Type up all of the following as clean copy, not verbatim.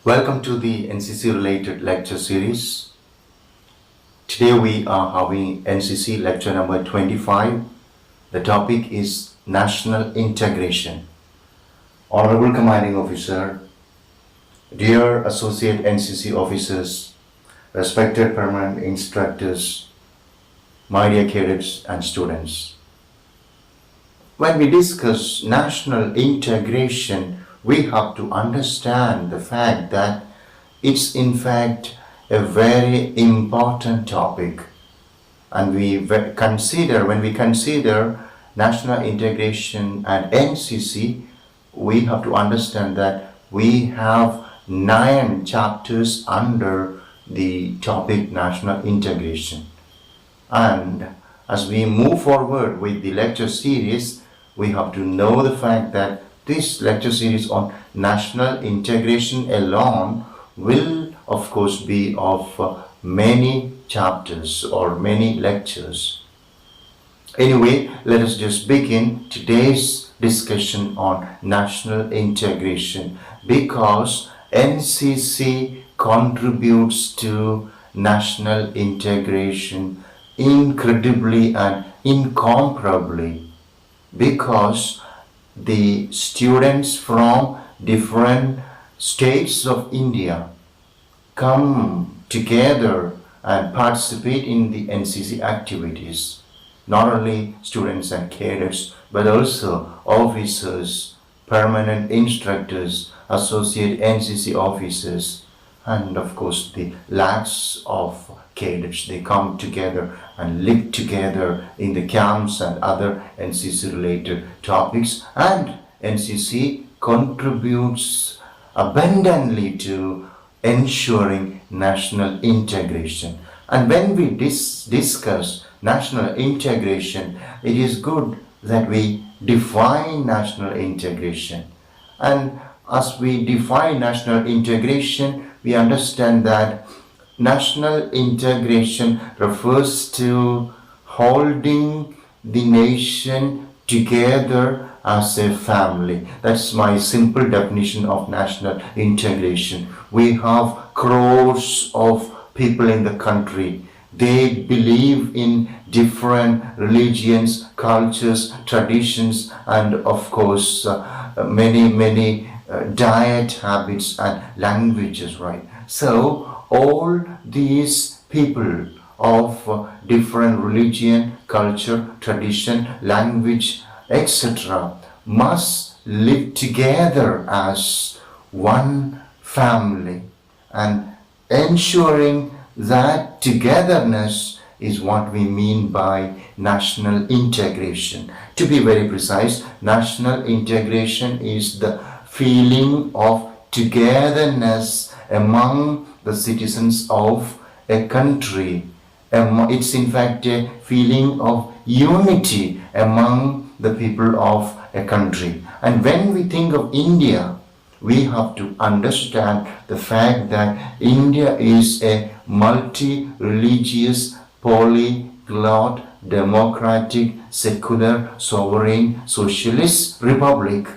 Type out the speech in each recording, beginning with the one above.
Welcome to the NCC related lecture series. Today we are having NCC lecture number 25. The topic is National Integration. Honorable Commanding Officer, dear Associate NCC officers, respected permanent instructors, my dear cadets and students. When we discuss national integration, we have to understand the fact that it's in fact a very important topic. And when we consider national integration and NCC, we have to understand that we have 9 chapters under the topic national integration. And as we move forward with the lecture series, we have to know the fact that this lecture series on national integration alone will of course be of many chapters or many lectures. Anyway, let us just begin today's discussion on national integration, because NCC contributes to national integration incredibly and incomparably, because the students from different states of India come together and participate in the NCC activities. Not only students and cadets, but also officers, permanent instructors, associate NCC officers, and of course the lakhs of cadets. They come together and live together in the camps and other NCC related topics, and NCC contributes abundantly to ensuring national integration. And when we discuss national integration, it is good that we define national integration. And as we define national integration, we understand that national integration refers to holding the nation together as a family. That's my simple definition of national integration. We have crores of people in the country. They believe in different religions, cultures, traditions, and of course many diet habits and languages, right? So all these people of different religion, culture, tradition, language, etc. must live together as one family, and ensuring that togetherness is what we mean by national integration. To be very precise, national integration is the feeling of togetherness among the citizens of a country. It's in fact a feeling of unity among the people of a country. And when we think of India, we have to understand the fact that India is a multi-religious, polyglot, democratic, secular, sovereign, socialist republic.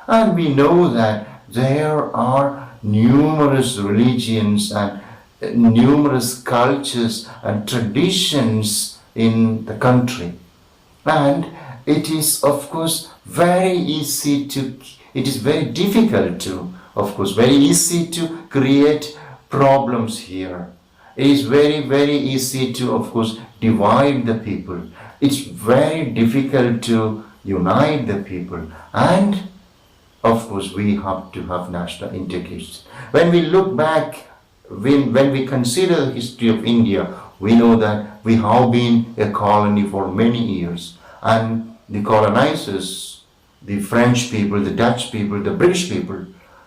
And we know that there are numerous religions and numerous cultures and traditions in the country. And it is of course very difficult to, very easy to create problems here. It is very easy to, of course, divide the people. It's very difficult to unite the people. And of course, we have to have national integration. When we look back, when we consider the history of India, we know that we have been a colony for many years. And the colonizers, the French people, the Dutch people, the British people,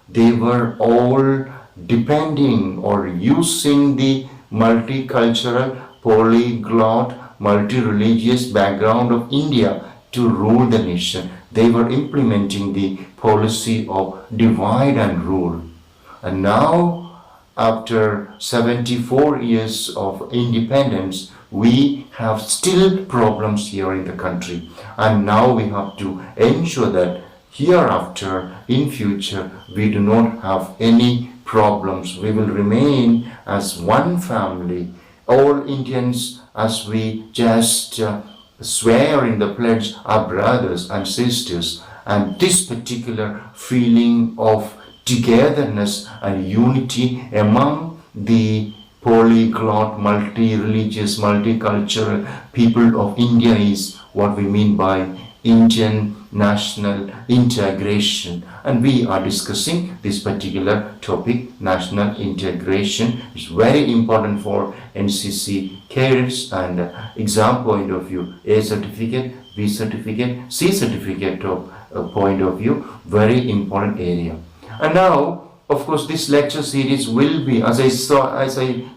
they were all depending or using the multicultural, polyglot, multi-religious background of India to rule the nation. They were implementing the policy of divide and rule. And now, after 74 years of independence, we have still problems here in the country. And now we have to ensure that hereafter, in future, we do not have any problems. We will remain as one family, all Indians, as we just swear in the pledge, are brothers and sisters. And this particular feeling of togetherness and unity among the polyglot, multi-religious, multicultural people of India is what we mean by Indian national integration. And we are discussing this particular topic, national integration. It's very important for NCC cadets and exam point of view, A certificate, B certificate, C certificate of point of view, very important area. And now, of course, this lecture series will be, as I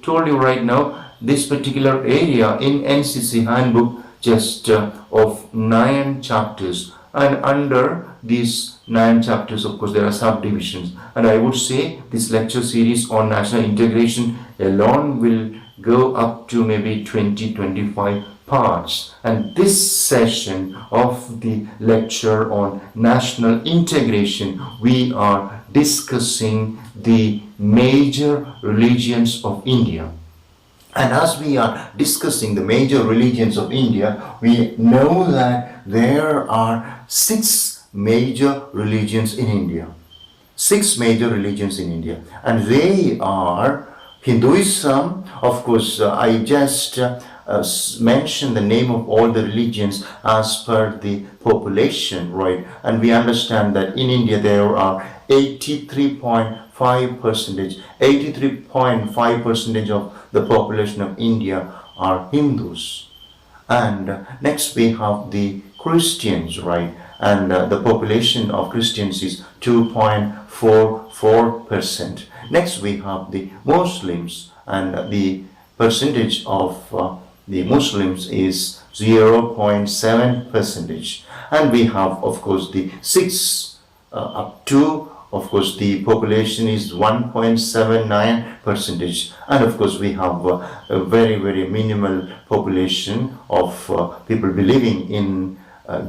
told you right now, this particular area in NCC handbook just of 9 chapters, and under these 9 chapters, of course, there are subdivisions. And I would say this lecture series on national integration alone will go up to maybe 20-25 parts. And this session of the lecture on national integration, we are discussing the major religions of India. And as we are discussing the major religions of India, we know that there are 6 major religions in India. 6 major religions in India. And they are Hinduism. Of course, I just mention the name of all the religions as per the population, right? And we understand that in India there are 83.5% of the population of India are Hindus. And next we have the Christians, right? And the population of Christians is 2.44%. Next we have the Muslims, and the percentage of the Muslims is 0.7%. And we have, of course, the Sikhs up to, of course, the population is 1.79%. And of course, we have a very, very minimal population of people believing in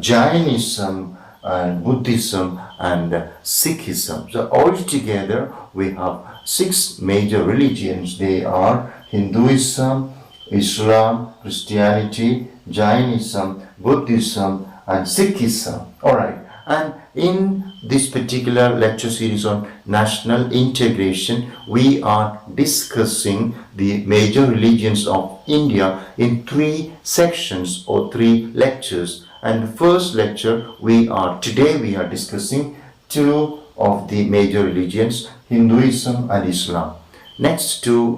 Jainism and Buddhism and Sikhism. So altogether, we have 6 major religions. They are Hinduism, Islam, Christianity, Jainism, Buddhism, and Sikhism. All right. And in this particular lecture series on national integration, we are discussing the major religions of India in 3 sections or 3 lectures. And the first lecture, today we are discussing 2 of the major religions, Hinduism and Islam. Next 2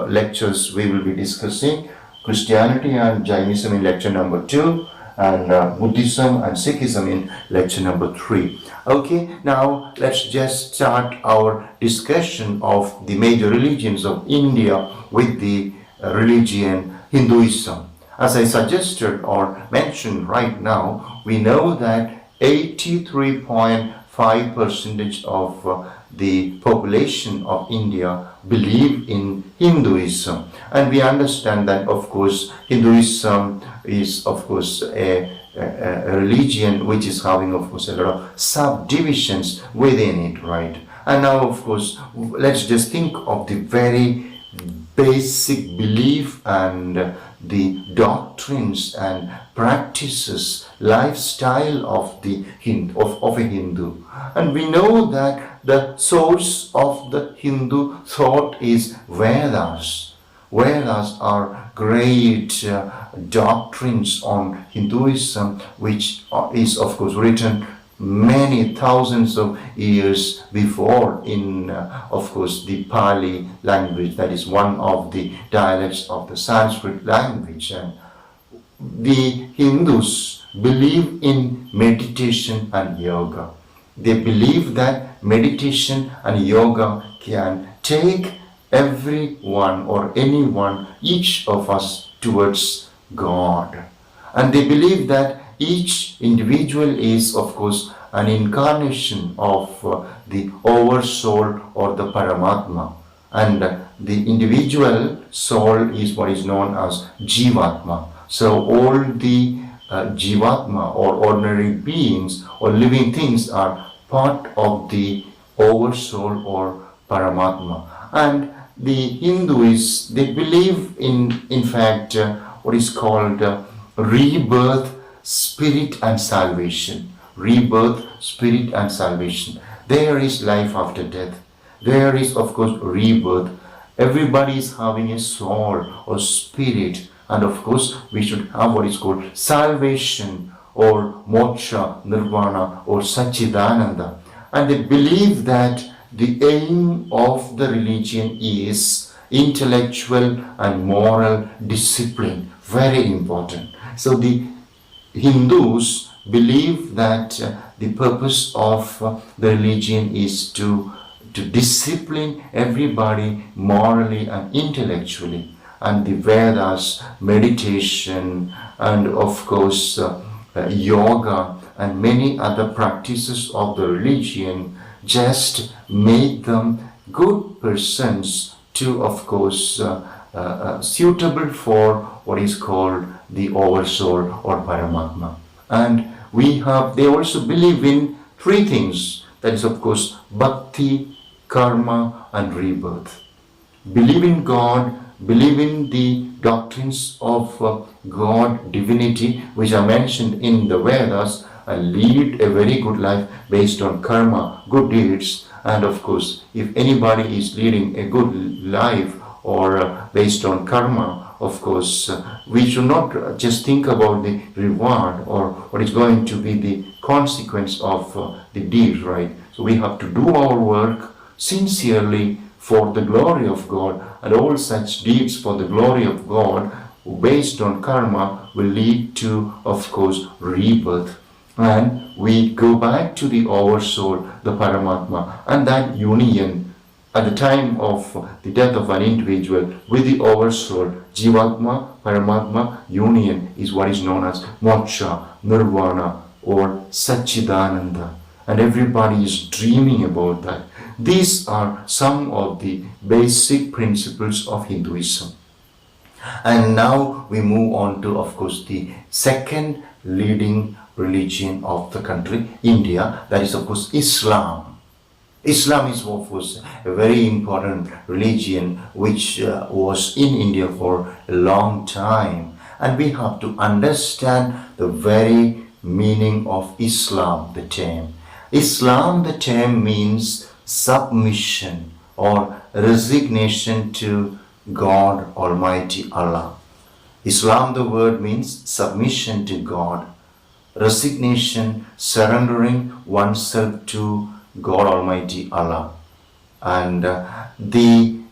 lectures we will be discussing Christianity and Jainism in lecture number 2, and Buddhism and Sikhism in lecture number 3. Okay, now let's just start our discussion of the major religions of India with the religion Hinduism. As I suggested or mentioned right now, we know that 83.5% of the population of India believe in Hinduism. And we understand that, of course, Hinduism is, of course, a religion which is having, of course, a lot of subdivisions within it, right? And now, of course, let's just think of the very basic belief and the doctrines and practices, lifestyle of a Hindu. And we know that the source of the Hindu thought is Vedas. Vedas are great doctrines on Hinduism, which is, of course, written many thousands of years before in, of course, the Pali language, that is one of the dialects of the Sanskrit language. And the Hindus believe in meditation and yoga. They believe that meditation and yoga can take everyone or anyone, each of us, towards God. And they believe that each individual is, of course, an incarnation of the Oversoul or the Paramatma. And the individual soul is what is known as Jivatma. So all the Jivatma or ordinary beings or living things are part of the Oversoul or Paramatma. And the Hindus, they believe in fact, what is called rebirth, spirit and salvation. Rebirth, spirit and salvation. There is life after death. There is, of course, rebirth. Everybody is having a soul or spirit, and of course, we should have what is called salvation or moksha, nirvana or Sachidananda. And they believe that the aim of the religion is intellectual and moral discipline. Very important. So the Hindus believe that the purpose of the religion is to discipline everybody morally and intellectually. And the Vedas, meditation, and of course yoga and many other practices of the religion just make them good persons to, of course, suitable for what is called the oversoul or Paramatma. And they also believe in three things. That is, of course, bhakti, karma, and rebirth. Believe in God, believe in the doctrines of God, divinity, which are mentioned in the Vedas, and lead a very good life based on karma, good deeds. And of course, if anybody is leading a good life or based on karma, of course, we should not just think about the reward or what is going to be the consequence of the deed, right? So we have to do our work sincerely for the glory of God, and all such deeds for the glory of God based on karma will lead to, of course, rebirth. And we go back to the oversoul, the Paramatma, and that union at the time of the death of an individual with the oversoul, Jivatma, Paramatma, union is what is known as moksha, nirvana, or Sachidananda. And everybody is dreaming about that. These are some of the basic principles of Hinduism. And now we move on to, of course, the second leading religion of the country, India, that is, of course, Islam. Islam is, of course, a very important religion which was in India for a long time. And we have to understand the very meaning of Islam, the term. Islam, the term, means submission or resignation to God Almighty Allah. Islam, the word, means submission to God, resignation, surrendering oneself to God Almighty Allah. And the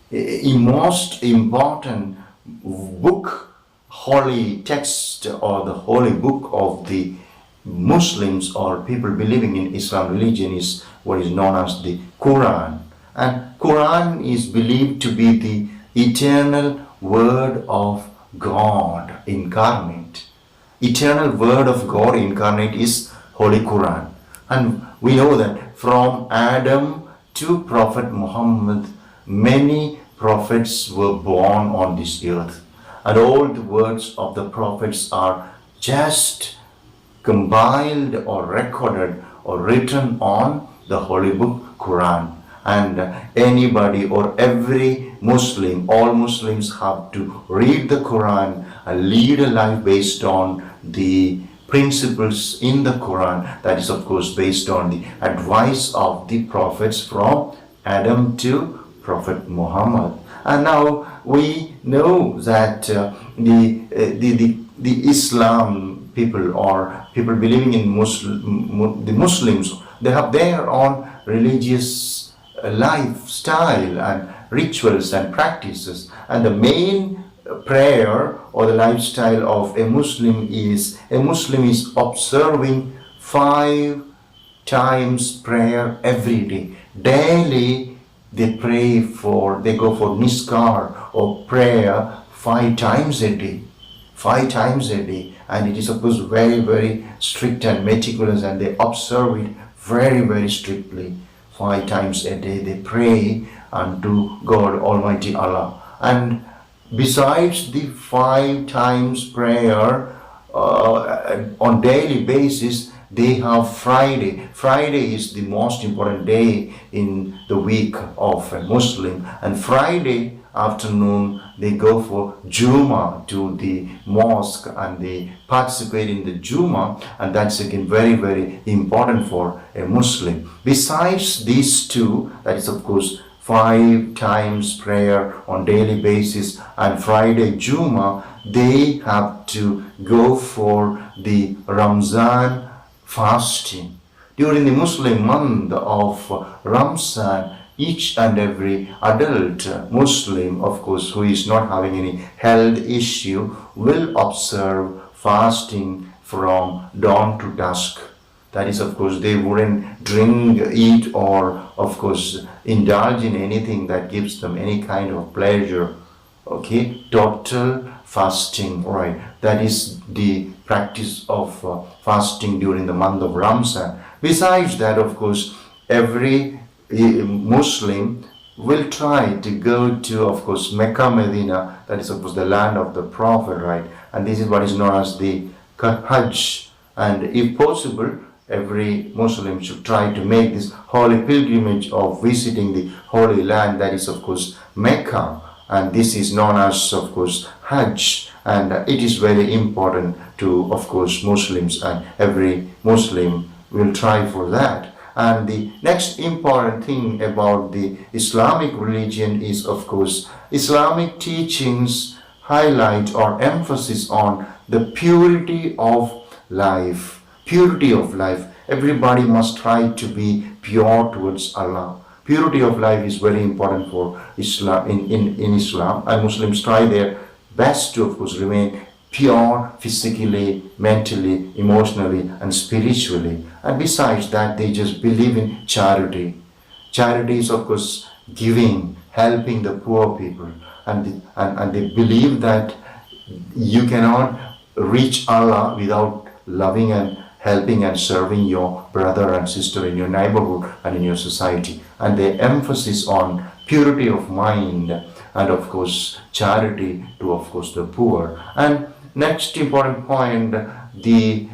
most important book, holy text, or the holy book of the Muslims or people believing in Islam religion is what is known as the Quran. And Quran is believed to be the eternal word of God incarnate. Eternal word of God incarnate is Holy Quran. And we know that from Adam to Prophet Muhammad, many prophets were born on this earth. And all the words of the prophets are just compiled or recorded or written on the holy book Quran. And anybody or every Muslim, all Muslims have to read the Quran and lead a life based on the principles in the Quran. That is, of course, based on the advice of the prophets from Adam to Prophet Muhammad. And now we know that the Islam people or people believing in the Muslims, they have their own religious lifestyle and rituals and practices. And the main prayer or the lifestyle of a Muslim is observing 5 times prayer every day. Daily they go for niskar or prayer 5 times a day. 5 times a day. And it is, of course, very, very strict and meticulous, and they observe it very, very strictly. 5 times a day they pray unto God Almighty Allah. And besides the 5 times prayer on daily basis, they have Friday. Friday is the most important day in the week of a Muslim, and Friday afternoon they go for Juma to the mosque and they participate in the Juma, and that's again very, very important for a Muslim. Besides these two, that is of course 5 times prayer on daily basis and Friday Juma, they have to go for the Ramzan fasting. During the Muslim month of Ramzan, each and every adult Muslim, of course, who is not having any health issue, will observe fasting from dawn to dusk. That is, of course, they wouldn't drink, eat, or, of course, indulge in anything that gives them any kind of pleasure. Okay, total fasting, right? That is the practice of fasting during the month of Ramzan. Besides that, of course, every Muslim will try to go to, of course, Mecca, Medina, that is, of course, the land of the Prophet, right? And this is what is known as the Hajj. And if possible, every Muslim should try to make this holy pilgrimage of visiting the holy land, that is, of course, Mecca. And this is known as, of course, Hajj. And it is very important to, of course, Muslims, and every Muslim will try for that. And the next important thing about the Islamic religion is, of course, Islamic teachings highlight or emphasis on the purity of life. Purity of life. Everybody must try to be pure towards Allah. Purity of life is very important for Islam in Islam, and Muslims try their best to, of course, remain pure physically, mentally, emotionally, and spiritually. And besides that, they just believe in charity. Charity is, of course, giving, helping the poor people, and they believe that you cannot reach Allah without loving and helping and serving your brother and sister in your neighborhood and in your society. And the emphasis on purity of mind and, of course, charity to, of course, the poor. And next important point the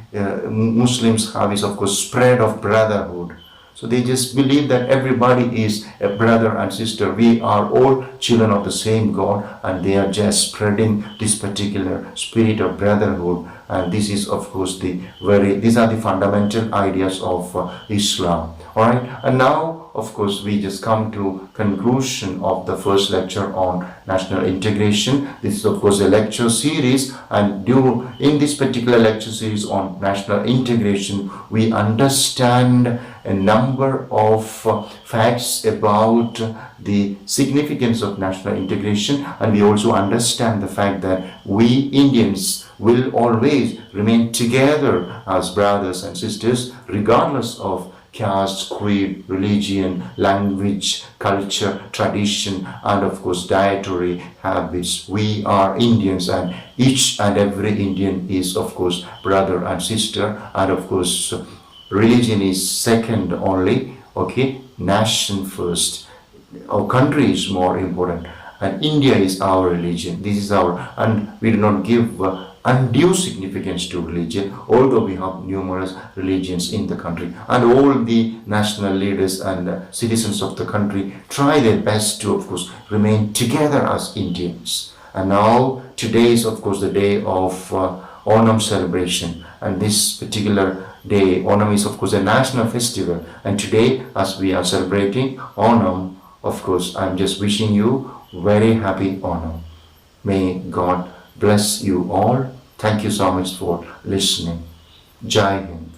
Muslims have is, of course, spread of brotherhood. So they just believe that everybody is a brother and sister. We are all children of the same God, and they are just spreading this particular spirit of brotherhood. And this is, of course, these are the fundamental ideas of Islam. All right, and now, of course, we just come to conclusion of the first lecture on national integration. This is, of course, a lecture series, and in this particular lecture series on national integration, we understand a number of facts about the significance of national integration, and we also understand the fact that we Indians will always remain together as brothers and sisters regardless of caste, creed, religion, language, culture, tradition, and, of course, dietary habits. We are Indians, and each and every Indian is, of course, brother and sister, and, of course, religion is second only. Okay, nation first. Our country is more important, and India is our religion. This is and we do not give undue significance to religion, although we have numerous religions in the country, and all the national leaders and citizens of the country try their best to, of course, remain together as Indians. And now today is, of course, the day of Onam celebration, and this particular day, Onam, is, of course, a national festival. And today, as we are celebrating Onam, of course, I'm just wishing you very happy Onam. May God bless you all. Thank you so much for listening. Jai Hind.